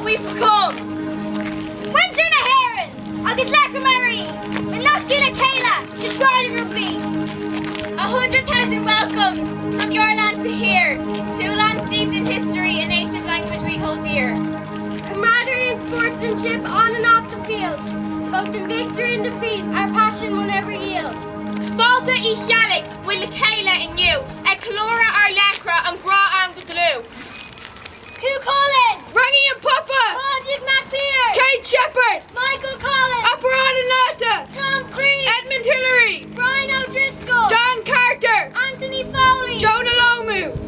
we've come. Winter na Heron, agus Lacamary, and Nashkila Kayla, to Squirrel Rugby. 100,000 welcomes from your land to here, two lands steeped in history and native language we hold dear. Camaraderie and sportsmanship on and off the field, both in victory and defeat, our passion will never yield. Falta I Chalik, with the Kayla in you, a Calora our Lecra and Gra Arm the Glue. Who Colin? Rangy and Papa! Padraig MacBeard! Kate Shepherd! Michael Collins! Operon and Nata! Tom Creed! Edmund Hillary! Brian O'Driscoll! John Carter! Anthony Foley! Jonah Lomu!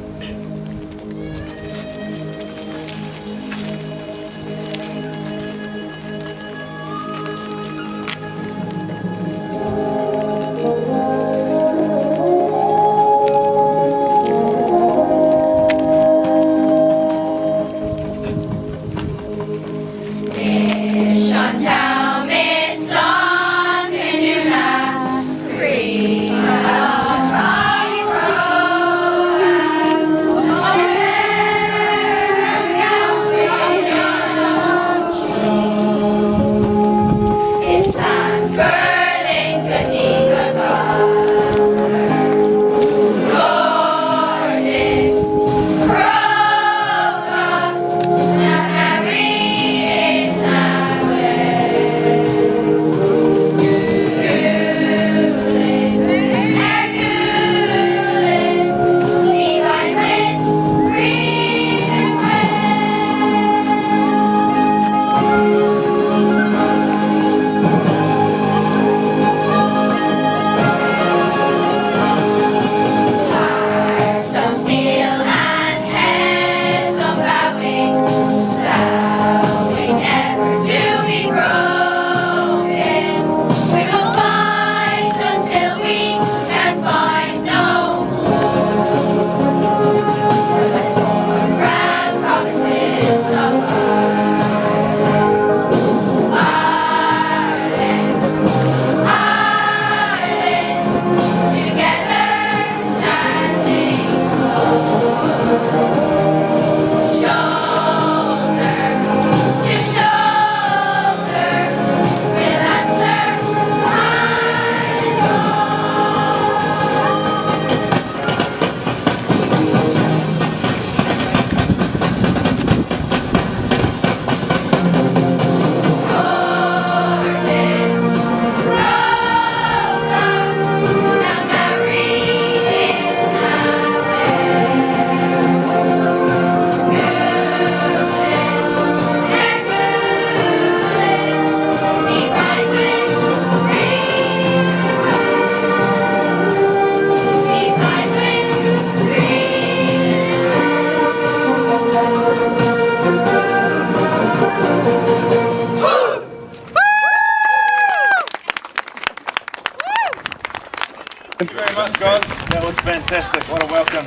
Thank you very much, guys. That was fantastic. What a welcome.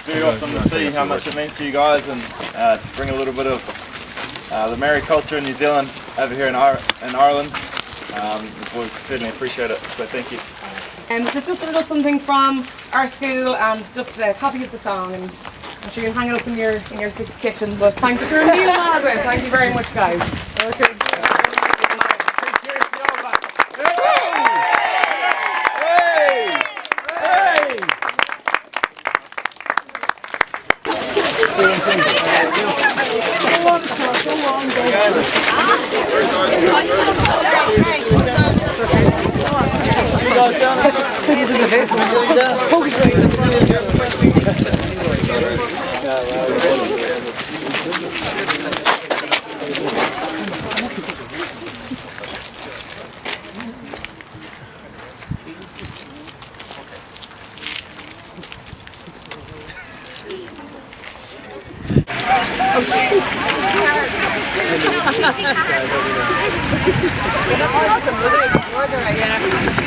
Very awesome to see how much it means to you guys, and to bring a little bit of the Maori culture in New Zealand over here in Ireland. The boys certainly appreciate it, so thank you. It's just a little something from our school and just a copy of the song, and I'm sure you can hang it up in your kitchen. But thank you for Neil Margaret. Thank you very much, guys. Okay. Oh,